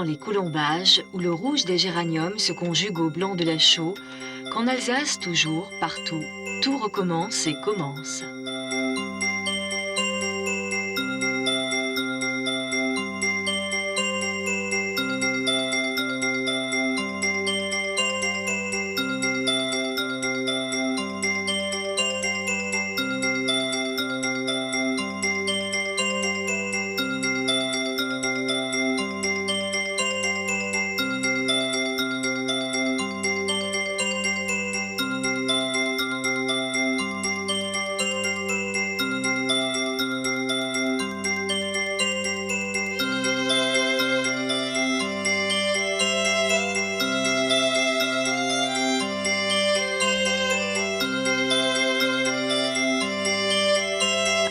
dans les colombages où le rouge des géraniums se conjugue au blanc de la chaux, qu'en Alsace toujours, partout, tout recommence et commence.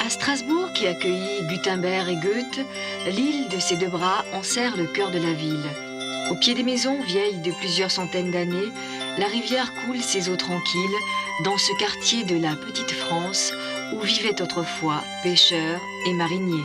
À Strasbourg, qui accueillit Gutenberg et Goethe, l'île de ses deux bras enserre le cœur de la ville. Au pied des maisons vieilles de plusieurs centaines d'années, la rivière coule ses eaux tranquilles dans ce quartier de la Petite France où vivaient autrefois pêcheurs et mariniers.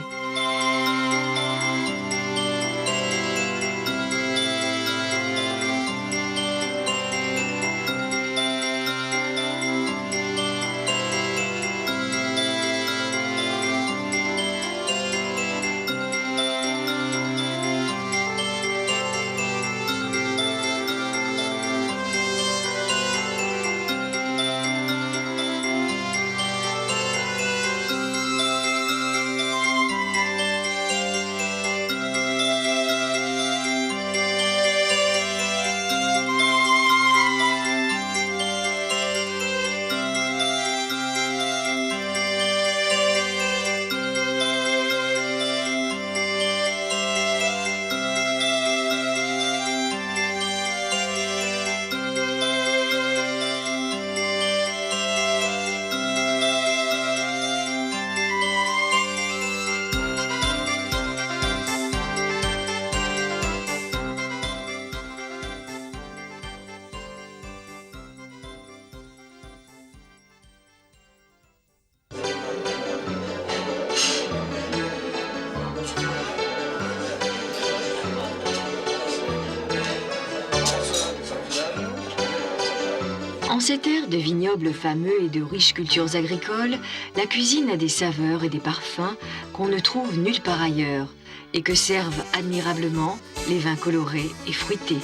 En ces terres de vignobles fameux et de riches cultures agricoles, la cuisine a des saveurs et des parfums qu'on ne trouve nulle part ailleurs et que servent admirablement les vins colorés et fruités.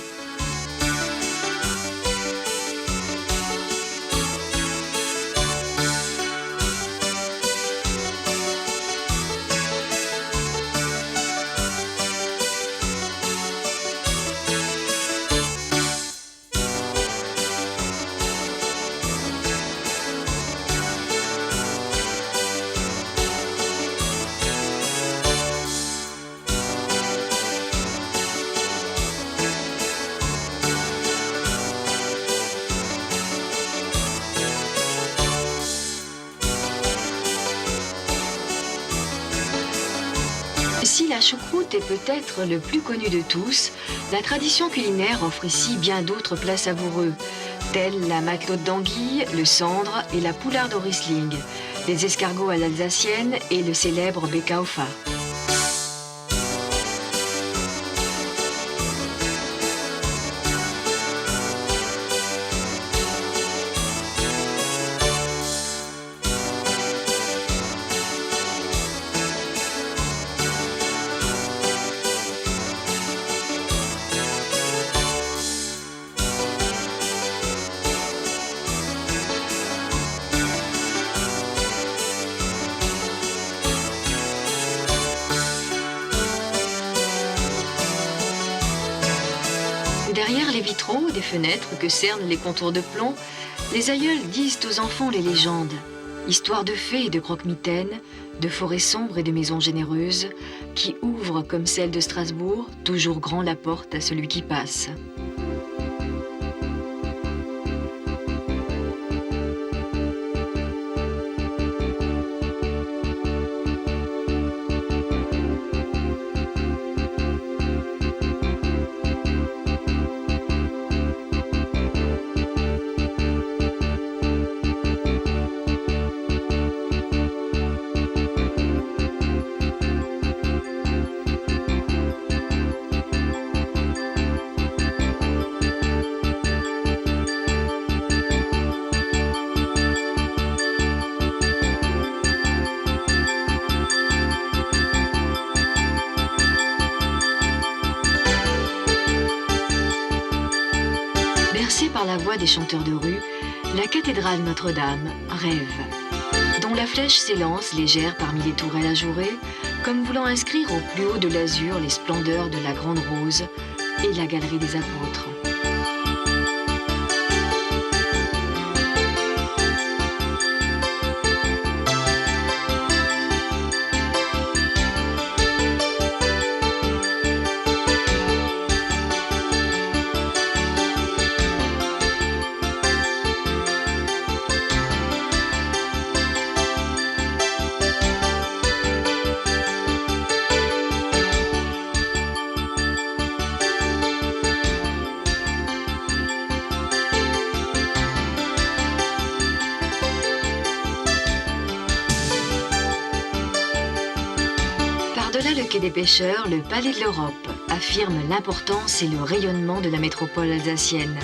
Si la choucroute est peut-être le plus connu de tous, la tradition culinaire offre ici bien d'autres plats savoureux, tels la matelote d'anguille, le cendre et la poularde au Riesling, les escargots à l'alsacienne et le célèbre Bekaufa. Derrière les vitraux des fenêtres que cernent les contours de plomb, les aïeuls disent aux enfants les légendes, histoires de fées et de croque-mitaines, de forêts sombres et de maisons généreuses, qui ouvrent, comme celle de Strasbourg, toujours grand la porte à celui qui passe. des chanteurs de rue, la cathédrale Notre-Dame rêve, dont la flèche s'élance légère parmi les tourelles ajourées, comme voulant inscrire au plus haut de l'azur les splendeurs de la Grande Rose et la Galerie des Apôtres. Par-delà le quai des pêcheurs, le Palais de l'Europe affirme l'importance et le rayonnement de la métropole alsacienne.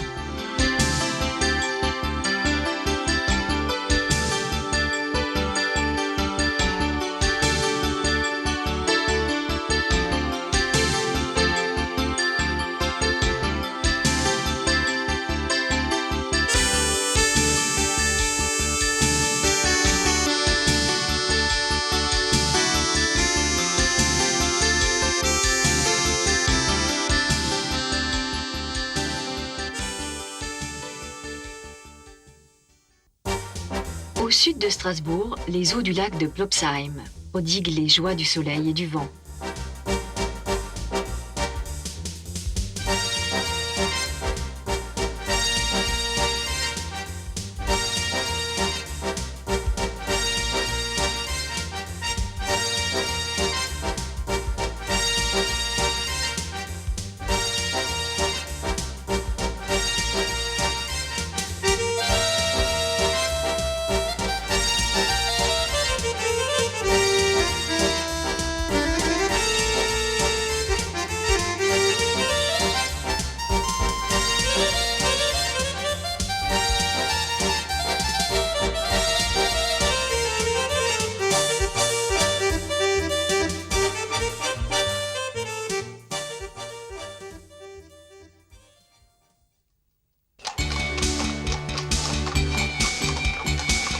Au sud de Strasbourg, les eaux du lac de Plopsheim prodiguent les joies du soleil et du vent.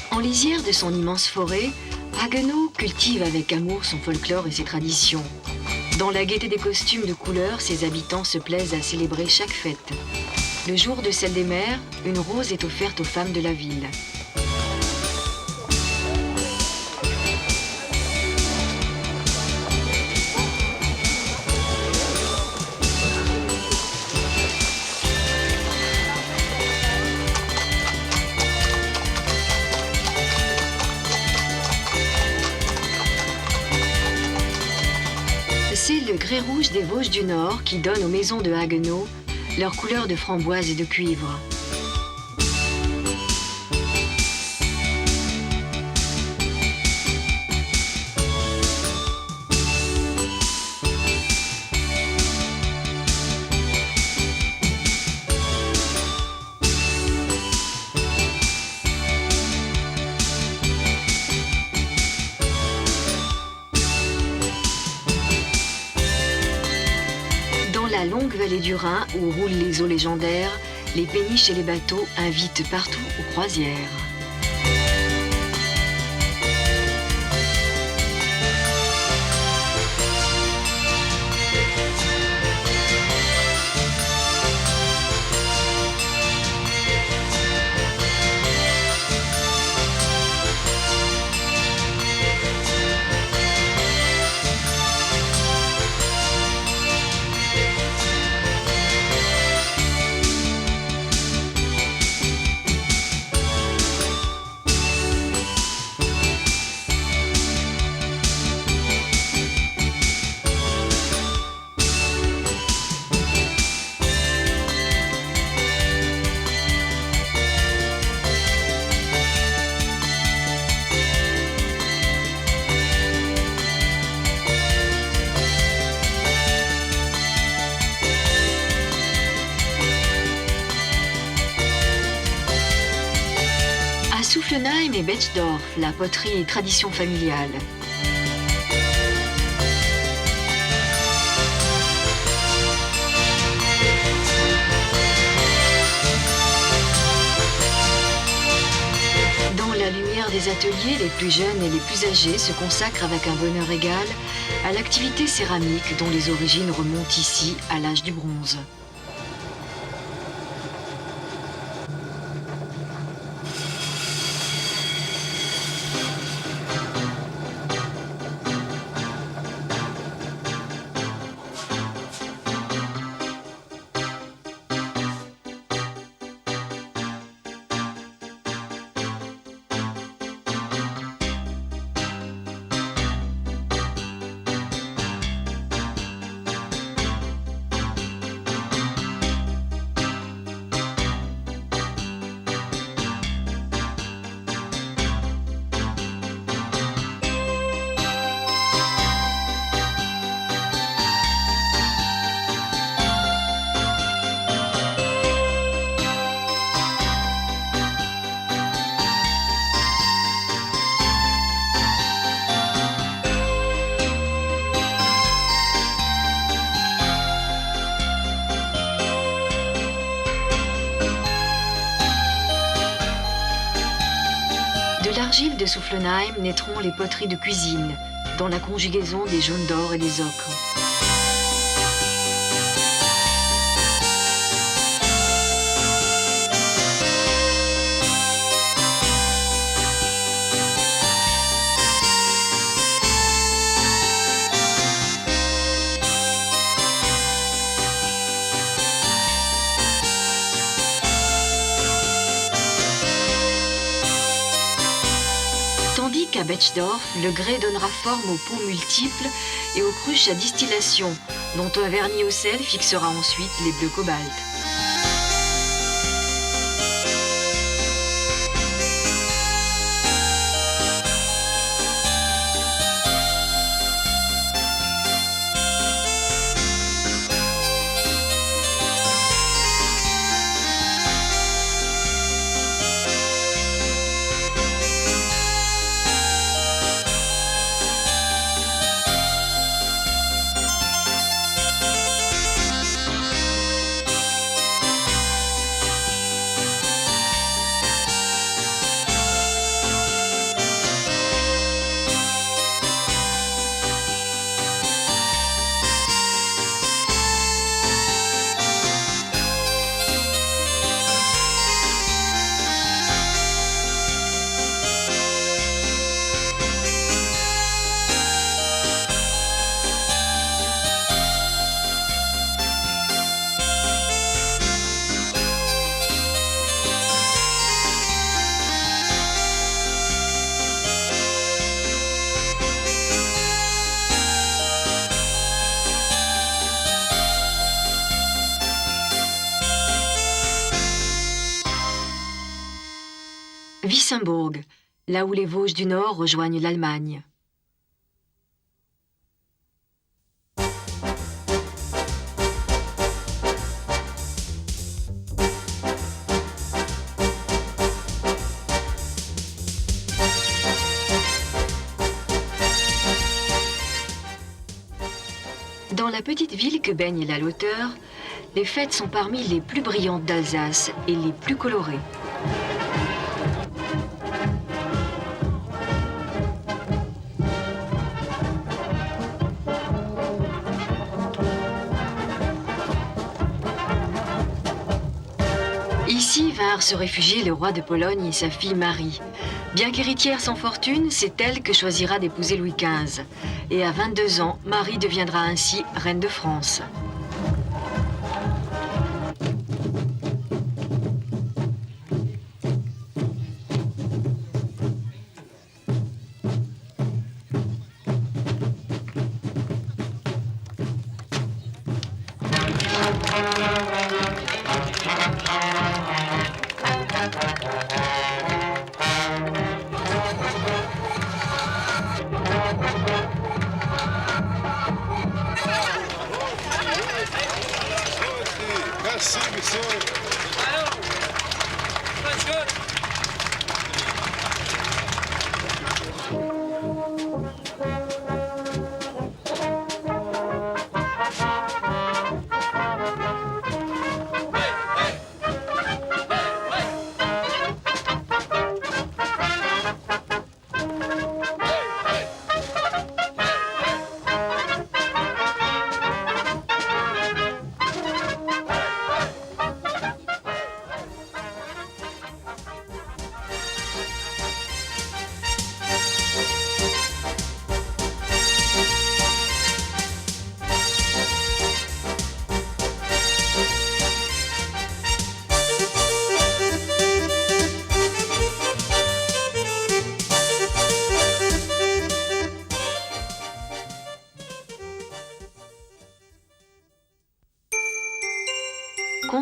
En lisière de son immense forêt, Haguenau cultive avec amour son folklore et ses traditions. Dans la gaieté des costumes de couleur, ses habitants se plaisent à célébrer chaque fête. Le jour de celle des mères, une rose est offerte aux femmes de la ville. C'est le grès rouge des Vosges du Nord qui donne aux maisons de Haguenau leur couleur de framboise et de cuivre. La longue vallée du Rhin où roulent les eaux légendaires, les péniches et les bateaux invitent partout aux croisières. Soufflenheim et Betzdorf, la poterie et tradition familiale. des ateliers, les plus jeunes et les plus âgés se consacrent avec un bonheur égal à l'activité céramique dont les origines remontent ici à l'âge du bronze. De l'argile de Soufflenheim naîtront les poteries de cuisine, dans la conjugaison des jaunes d'or et des ocres. Tandis qu'à Betschdorf, le grès donnera forme aux pots multiples et aux cruches à distillation, dont un vernis au sel fixera ensuite les bleus cobalt. Wissembourg, là où les Vosges du Nord rejoignent l'Allemagne. Dans la petite ville que baigne la Lauter, les fêtes sont parmi les plus brillantes d'Alsace et les plus colorées. Ici vinrent se réfugier le roi de Pologne et sa fille Marie. Bien qu'héritière sans fortune, c'est elle que choisira d'épouser Louis XV. Et à 22 ans, Marie deviendra ainsi reine de France. Merci, monsieur. Hallo. Alles gut.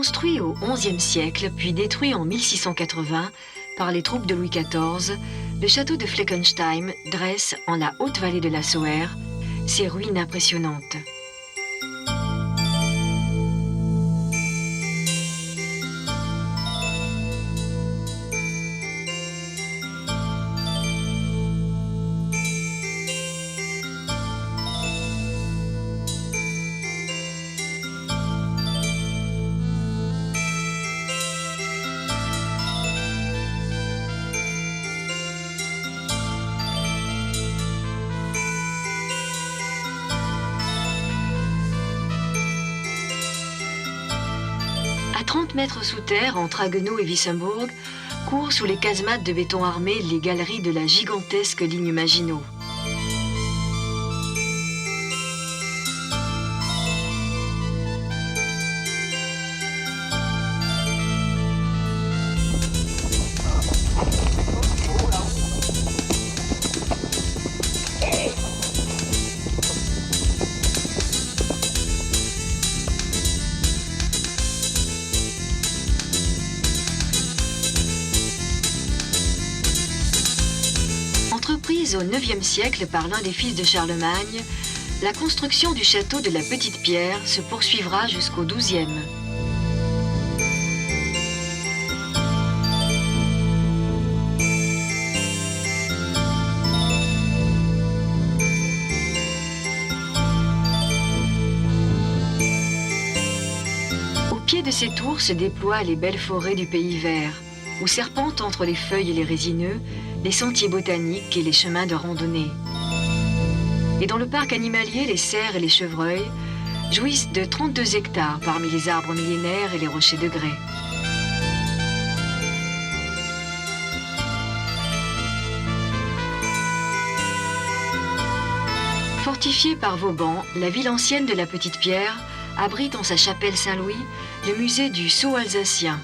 Construit au XIe siècle, puis détruit en 1680 par les troupes de Louis XIV, le château de Fleckenstein dresse, en la haute vallée de la Sauer, ses ruines impressionnantes. À 30 mètres sous terre, entre Haguenau et Wissembourg, courent sous les casemates de béton armé les galeries de la gigantesque ligne Maginot. Entreprise au IXe siècle par l'un des fils de Charlemagne, la construction du château de la Petite Pierre se poursuivra jusqu'au XIIe. Au pied de ces tours se déploient les belles forêts du pays vert, où serpentent entre les feuilles et les résineux les sentiers botaniques et les chemins de randonnée. Et dans le parc animalier, les cerfs et les chevreuils jouissent de 32 hectares parmi les arbres millénaires et les rochers de grès. Fortifiée par Vauban, la ville ancienne de la Petite Pierre abrite en sa chapelle Saint-Louis le musée du sceau alsacien.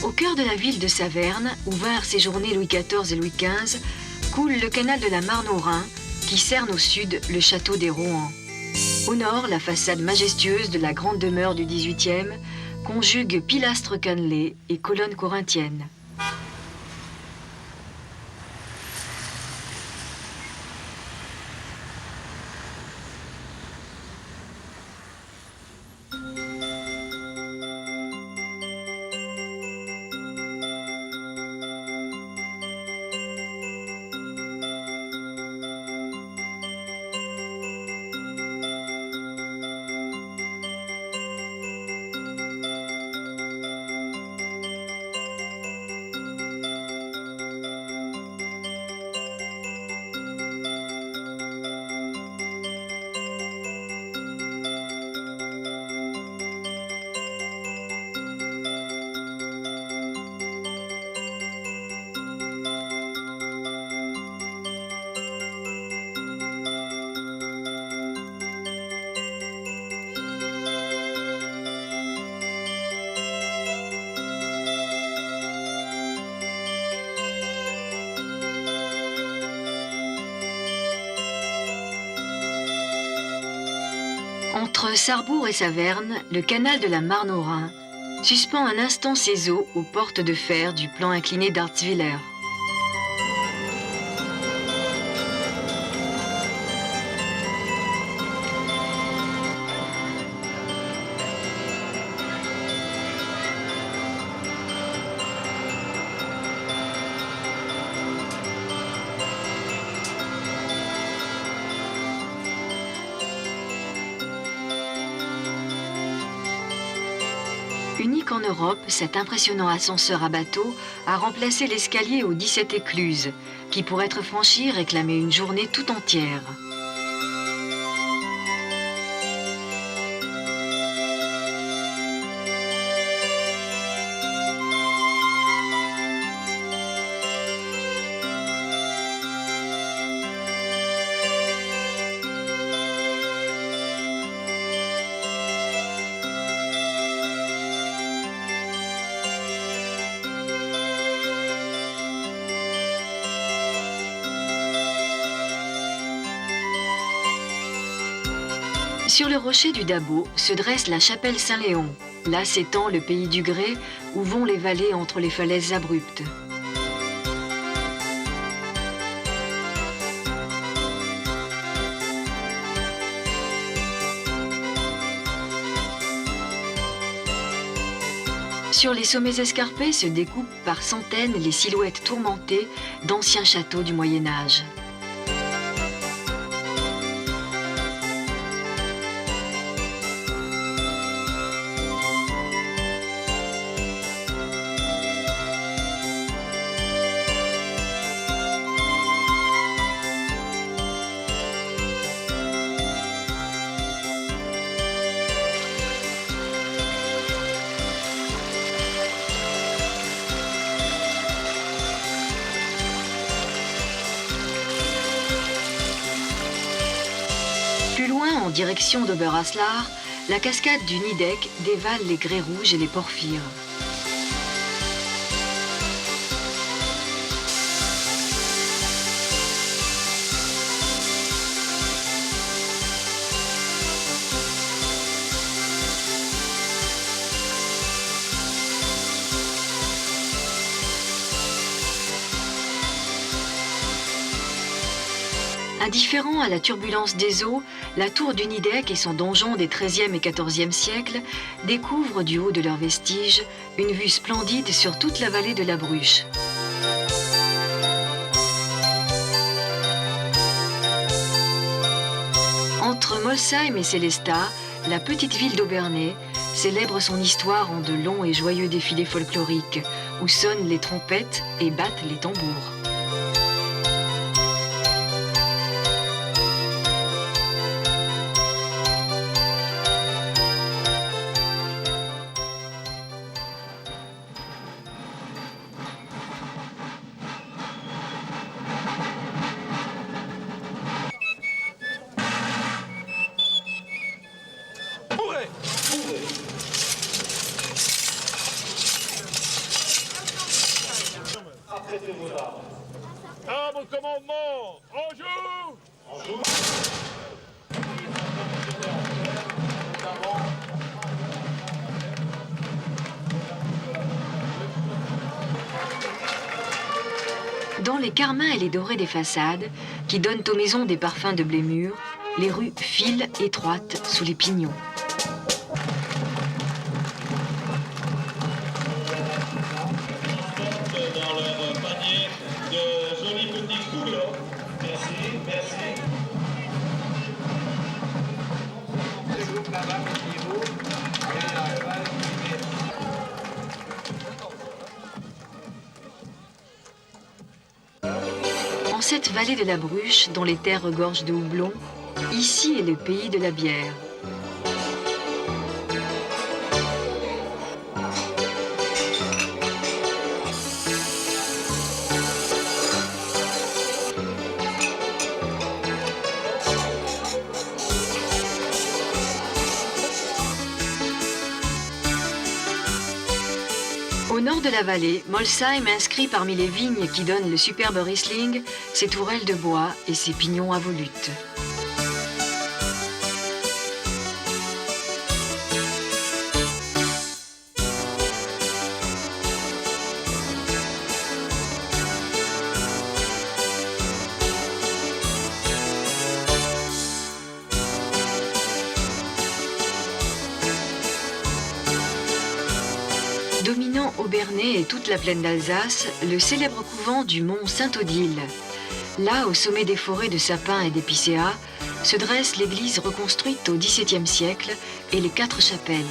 Au cœur de la ville de Saverne, où vinrent séjourner Louis XIV et Louis XV, coule le canal de la Marne au Rhin, qui cerne au sud le château des Rohan. Au nord, la façade majestueuse de la grande demeure du XVIIIe conjugue pilastres cannelés et colonnes corinthiennes. Entre Sarrebourg et Saverne, le canal de la Marne au Rhin suspend un instant ses eaux aux portes de fer du plan incliné d'Artzwiller. Unique en Europe, cet impressionnant ascenseur à bateau a remplacé l'escalier aux 17 écluses, qui pour être franchi réclamait une journée tout entière. Sur le rocher du Dabo se dresse la chapelle Saint-Léon. Là s'étend le pays du Grès, où vont les vallées entre les falaises abruptes. Sur les sommets escarpés se découpent par centaines les silhouettes tourmentées d'anciens châteaux du Moyen Âge. Plus loin, en direction d'Oberaslar, la cascade du Nidec dévale les grès rouges et les porphyres. Indifférent à la turbulence des eaux, la tour du Nidec et son donjon des XIIIe et XIVe siècles découvrent du haut de leurs vestiges une vue splendide sur toute la vallée de la Bruche. Entre Molsheim et Sélestat, la petite ville d'Obernai célèbre son histoire en de longs et joyeux défilés folkloriques où sonnent les trompettes et battent les tambours. À votre commandement, en joue! Dans les carmins et les dorés des façades, qui donnent aux maisons des parfums de blé mûr, les rues filent étroites sous les pignons. Dans leur panier de jolis petits couillons. Merci, merci. En cette vallée de la Bruche, dont les terres regorgent de houblon, ici est le pays de la bière. Au nord de la vallée, Molsheim inscrit parmi les vignes qui donnent le superbe Riesling ses tourelles de bois et ses pignons à volutes. Dominant Obernai et toute la plaine d'Alsace, le célèbre couvent du mont Saint-Odile. Là, au sommet des forêts de sapins et d'épicéas, se dresse l'église reconstruite au XVIIe siècle et les 4 chapelles.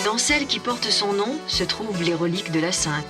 Dans celle qui porte son nom se trouvent les reliques de la Sainte.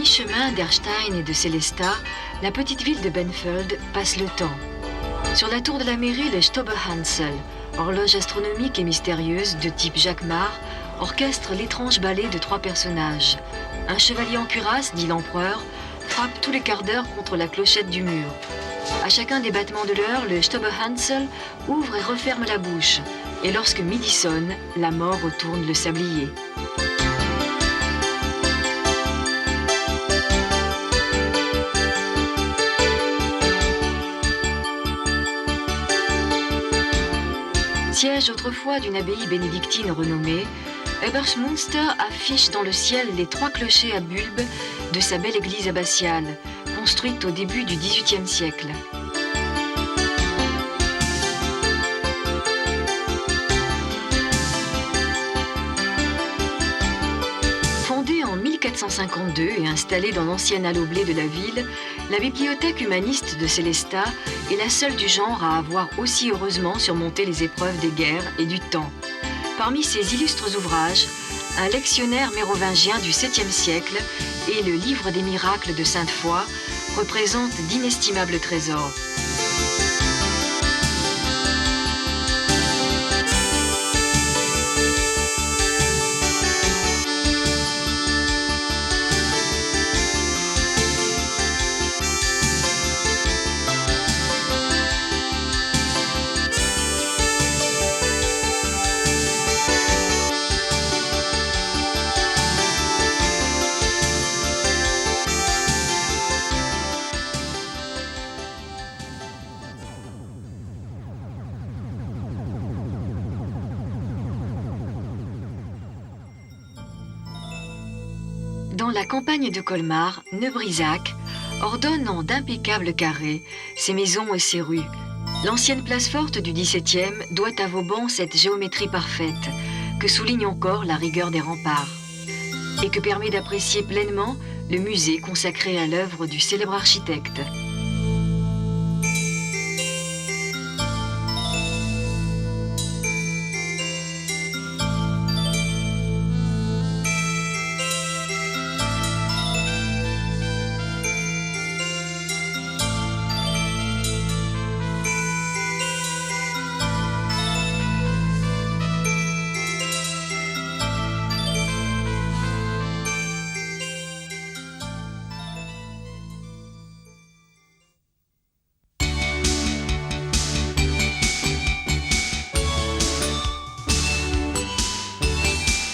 mi-chemin d'Erstein et de Sélestat, la petite ville de Benfeld passe le temps. Sur la tour de la mairie, le Stauberhansel, horloge astronomique et mystérieuse de type Jacquemart, orchestre l'étrange ballet de 3 personnages. Un chevalier en cuirasse, dit l'empereur, frappe tous les quarts d'heure contre la clochette du mur. À chacun des battements de l'heure, le Stauberhansel ouvre et referme la bouche. Et lorsque midi sonne, la mort retourne le sablier. Siège autrefois d'une abbaye bénédictine renommée, Ebersmunster affiche dans le ciel les 3 clochers à bulbe de sa belle église abbatiale, construite au début du XVIIIe siècle. Fondée en 1452 et installée dans l'ancienne halle au blé de la ville, la bibliothèque humaniste de Sélestat est la seule du genre à avoir aussi heureusement surmonté les épreuves des guerres et du temps. Parmi ses illustres ouvrages, un lectionnaire mérovingien du 7e siècle et le livre des miracles de Sainte-Foy représentent d'inestimables trésors. Dans la campagne de Colmar, Neubrisac ordonne en d'impeccables carrés ses maisons et ses rues. L'ancienne place forte du XVIIe doit à Vauban cette géométrie parfaite que souligne encore la rigueur des remparts et que permet d'apprécier pleinement le musée consacré à l'œuvre du célèbre architecte.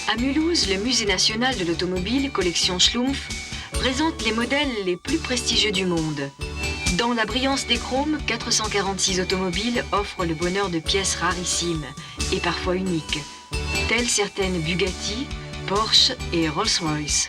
À Mulhouse, le Musée national de l'automobile, collection Schlumpf, présente les modèles les plus prestigieux du monde. Dans la brillance des chromes, 446 automobiles offrent le bonheur de pièces rarissimes et parfois uniques, telles certaines Bugatti, Porsche et Rolls-Royce.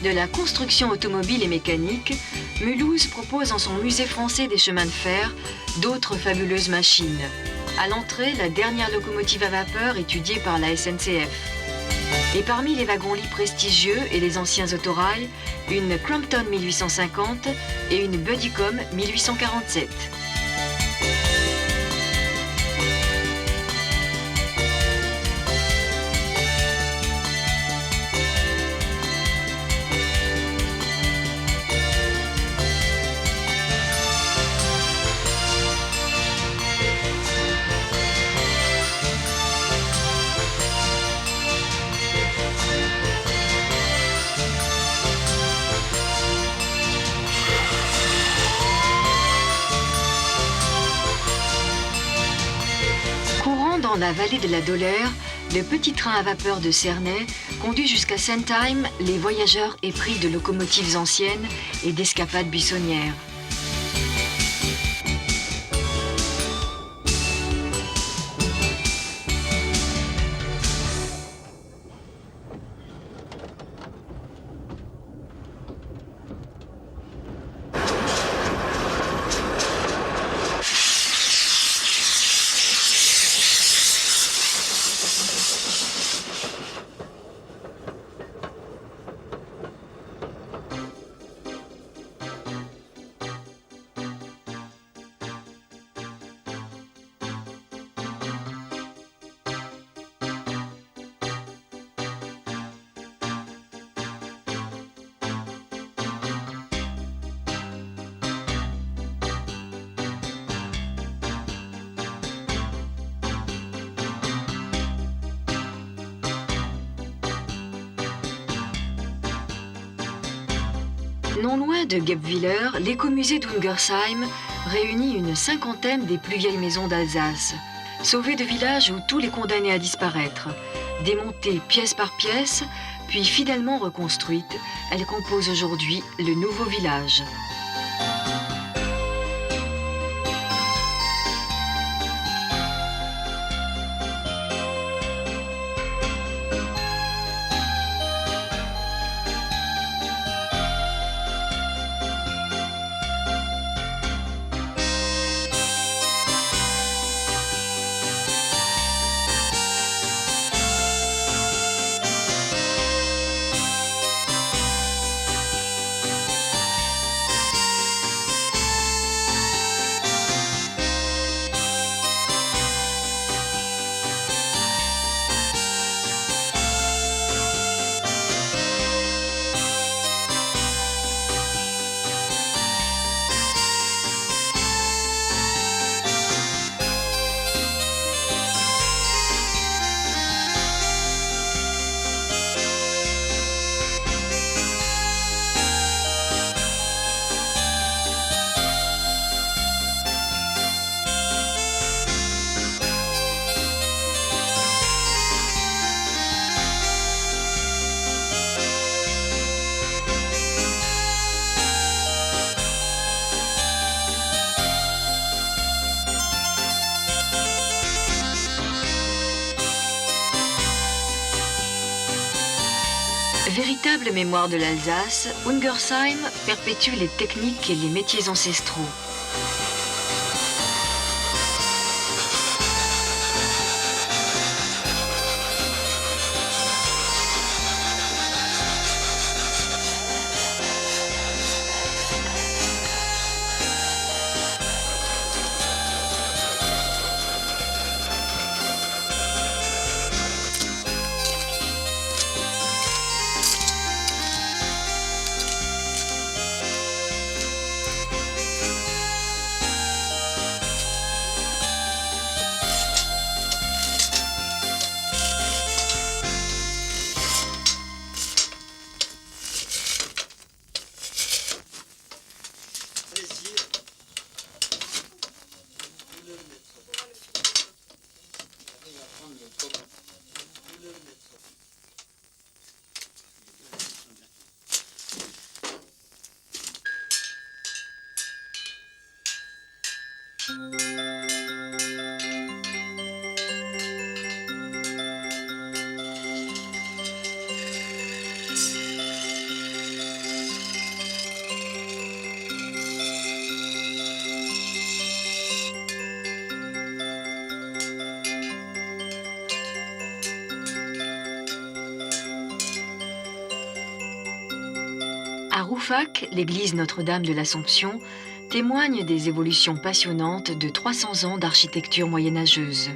De la construction automobile et mécanique, Mulhouse propose en son musée français des chemins de fer d'autres fabuleuses machines. À l'entrée, la dernière locomotive à vapeur étudiée par la SNCF. Et parmi les wagons-lits prestigieux et les anciens autorails, une Crampton 1850 et une Buddicombe 1847. dans la vallée de la Doleur, le petit train à vapeur de Cernay conduit jusqu'à Sentheim les voyageurs épris de locomotives anciennes et d'escapades buissonnières. Non loin de Guebwiller, l'écomusée d'Ungersheim réunit une cinquantaine des plus vieilles maisons d'Alsace, sauvées de villages où tous les condamnés à disparaître. Démontées pièce par pièce, puis fidèlement reconstruites, elles composent aujourd'hui le nouveau village. Véritable mémoire de l'Alsace, Ungersheim perpétue les techniques et les métiers ancestraux. À Rouffach, l'église Notre-Dame de l'Assomption témoigne des évolutions passionnantes de 300 ans d'architecture moyenâgeuse.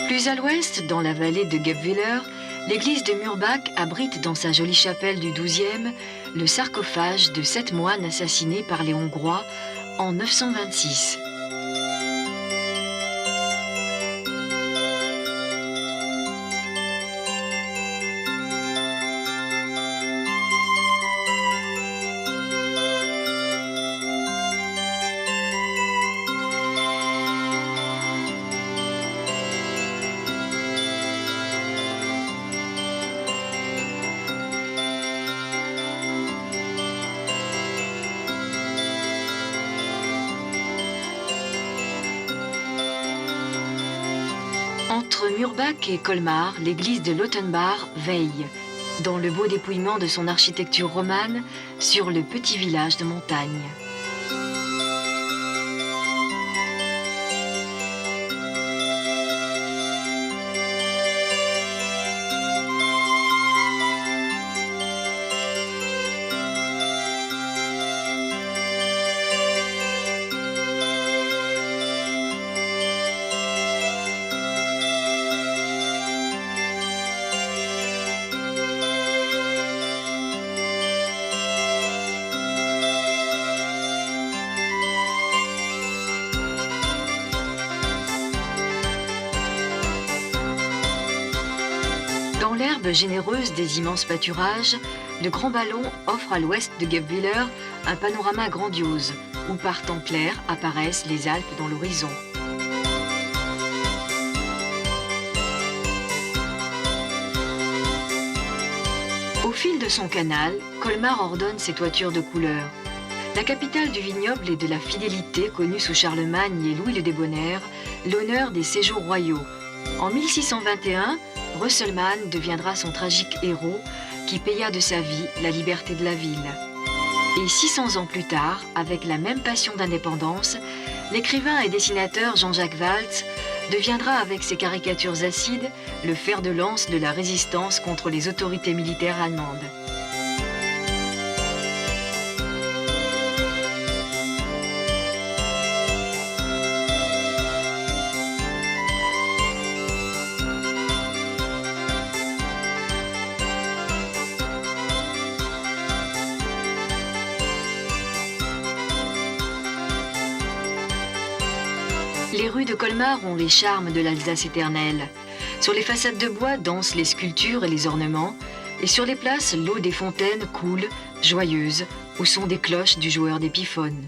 Plus à l'ouest, dans la vallée de Guebwiller, l'église de Murbach abrite dans sa jolie chapelle du XIIe le sarcophage de 7 moines assassinés par les Hongrois en 926. Entre Murbach et Colmar, l'église de Lautenbach veille, dans le beau dépouillement de son architecture romane, sur le petit village de montagne. Dans l'herbe généreuse des immenses pâturages, le Grand Ballon offre à l'ouest de Guebwiller un panorama grandiose, où par temps clair apparaissent les Alpes dans l'horizon. Au fil de son canal, Colmar ordonne ses toitures de couleurs. La capitale du vignoble et de la fidélité, connue sous Charlemagne et Louis le Débonnaire, l'honneur des séjours royaux. En 1621, Rösselmann deviendra son tragique héros qui paya de sa vie la liberté de la ville. Et 600 ans plus tard, avec la même passion d'indépendance, l'écrivain et dessinateur Jean-Jacques Waltz deviendra avec ses caricatures acides le fer de lance de la résistance contre les autorités militaires allemandes. Les rues de Colmar ont les charmes de l'Alsace éternelle. Sur les façades de bois dansent les sculptures et les ornements, et sur les places, l'eau des fontaines coule, joyeuse, au son des cloches du joueur d'épiphone.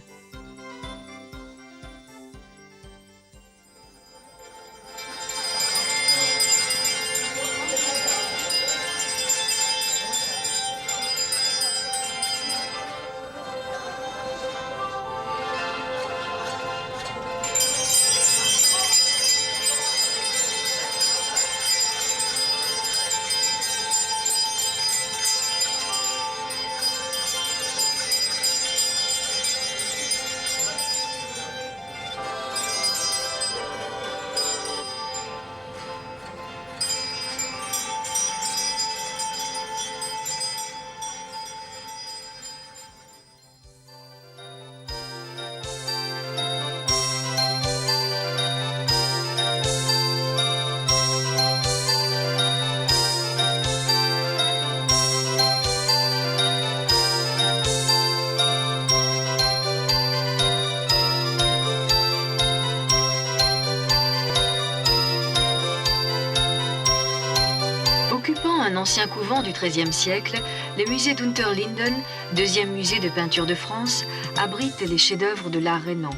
Occupant un ancien couvent du XIIIe siècle, le musée d'Unterlinden, deuxième musée de peinture de France, abrite les chefs-d'œuvre de l'art rhénan.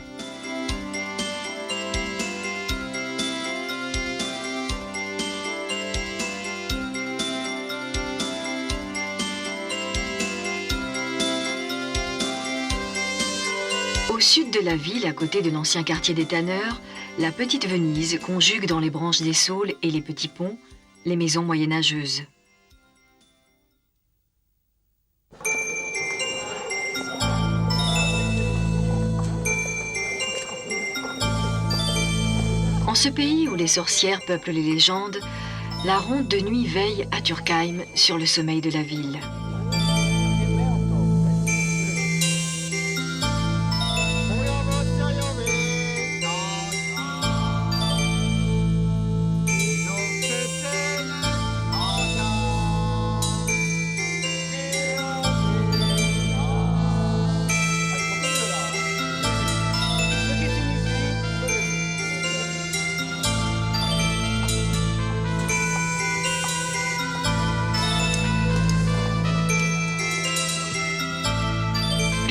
Au sud de la ville, à côté de l'ancien quartier des tanneurs, la petite Venise conjugue dans les branches des saules et les petits ponts les maisons moyenâgeuses. En ce pays où les sorcières peuplent les légendes, la ronde de nuit veille à Turkheim sur le sommeil de la ville.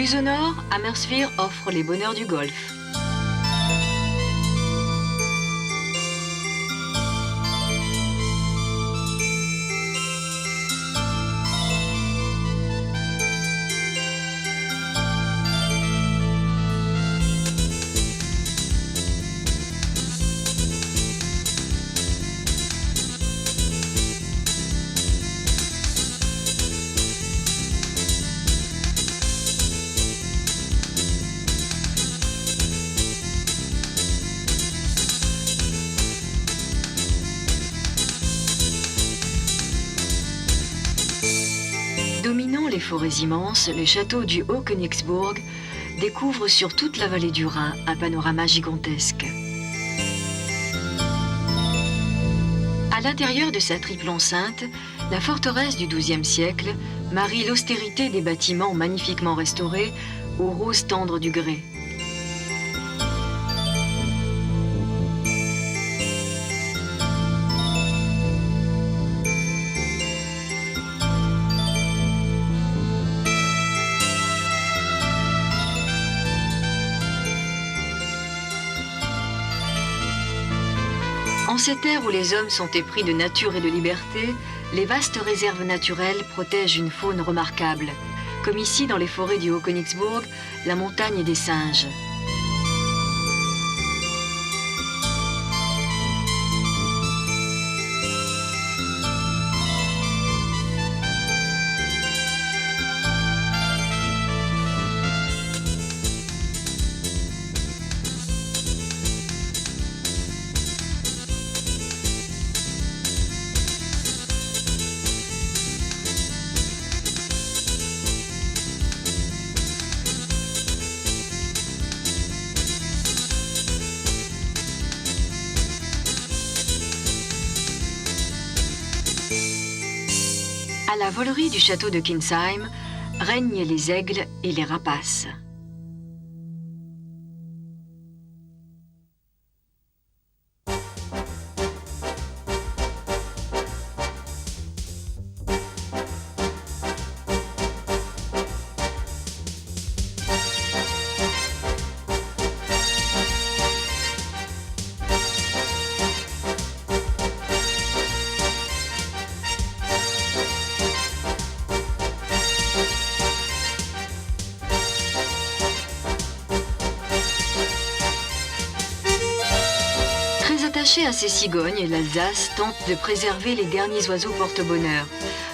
Plus au nord, Amersfoort offre les bonheurs du golfe. forêts immenses, le château du Haut-Königsbourg découvre sur toute la vallée du Rhin un panorama gigantesque. À l'intérieur de sa triple enceinte, la forteresse du XIIe siècle marie l'austérité des bâtiments magnifiquement restaurés aux roses tendres du grès. En cette ère où les hommes sont épris de nature et de liberté, les vastes réserves naturelles protègent une faune remarquable, comme ici dans les forêts du Haut-Königsbourg, la montagne des singes. À la volerie du château de Kinsheim règnent les aigles et les rapaces. Attachée à ces cigognes, l'Alsace tente de préserver les derniers oiseaux porte-bonheur,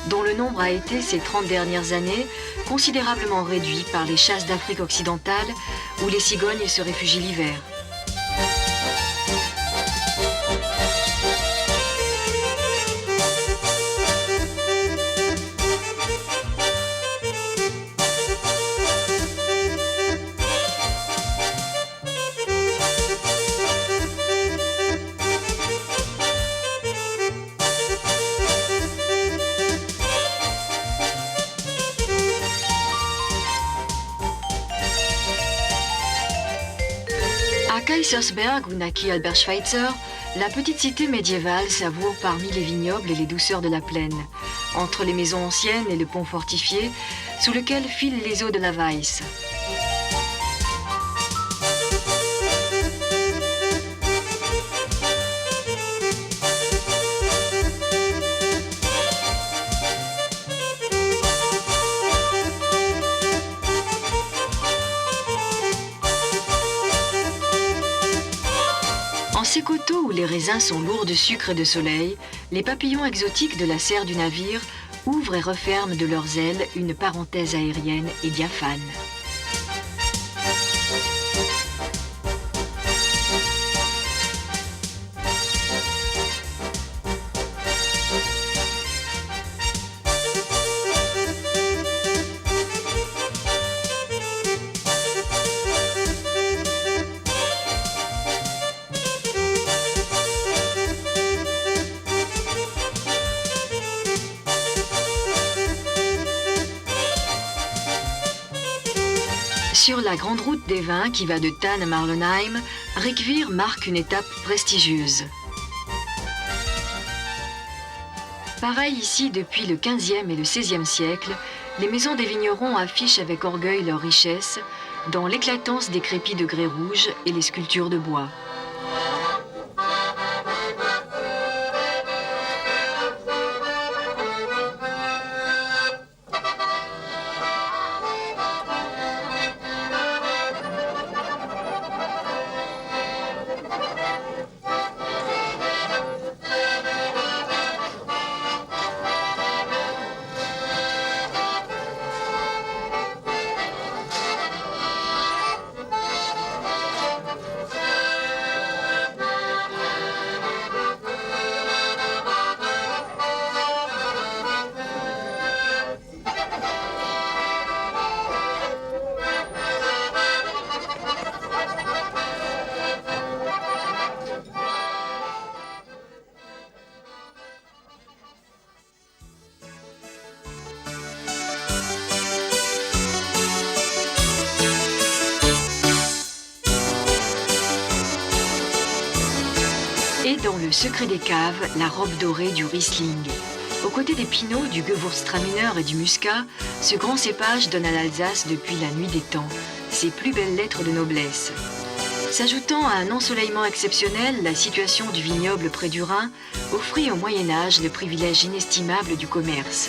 dont le nombre a été ces 30 dernières années considérablement réduit par les chasses d'Afrique occidentale où les cigognes se réfugient l'hiver. À Kaisersberg, où naquit Albert Schweitzer, la petite cité médiévale savoure parmi les vignobles et les douceurs de la plaine, entre les maisons anciennes et le pont fortifié, sous lequel filent les eaux de la Weiss. En ces coteaux où les raisins sont lourds de sucre et de soleil, les papillons exotiques de la serre du navire ouvrent et referment de leurs ailes une parenthèse aérienne et diaphane. Sur la grande route des vins qui va de Thann à Marlenheim, Riquewihr marque une étape prestigieuse. Pareil ici depuis le XVe et le XVIe siècle, les maisons des vignerons affichent avec orgueil leur richesse dans l'éclatance des crépis de grès rouge et les sculptures de bois. Et dans le secret des caves, la robe dorée du Riesling. Aux côtés des Pinots, du Gewürztraminer et du Muscat, ce grand cépage donne à l'Alsace depuis la nuit des temps ses plus belles lettres de noblesse. S'ajoutant à un ensoleillement exceptionnel, la situation du vignoble près du Rhin offrit au Moyen-Âge le privilège inestimable du commerce.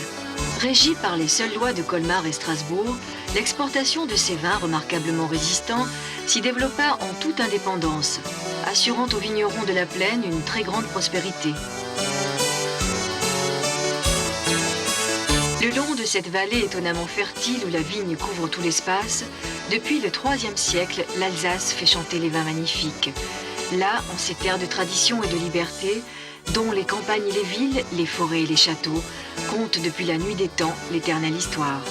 Régie par les seules lois de Colmar et Strasbourg, l'exportation de ces vins remarquablement résistants s'y développa en toute indépendance, assurant aux vignerons de la plaine une très grande prospérité. Le long de cette vallée étonnamment fertile où la vigne couvre tout l'espace, depuis le IIIe siècle, l'Alsace fait chanter les vins magnifiques. Là, en ces terres de tradition et de liberté, dont les campagnes et les villes, les forêts et les châteaux, comptent depuis la nuit des temps l'éternelle histoire.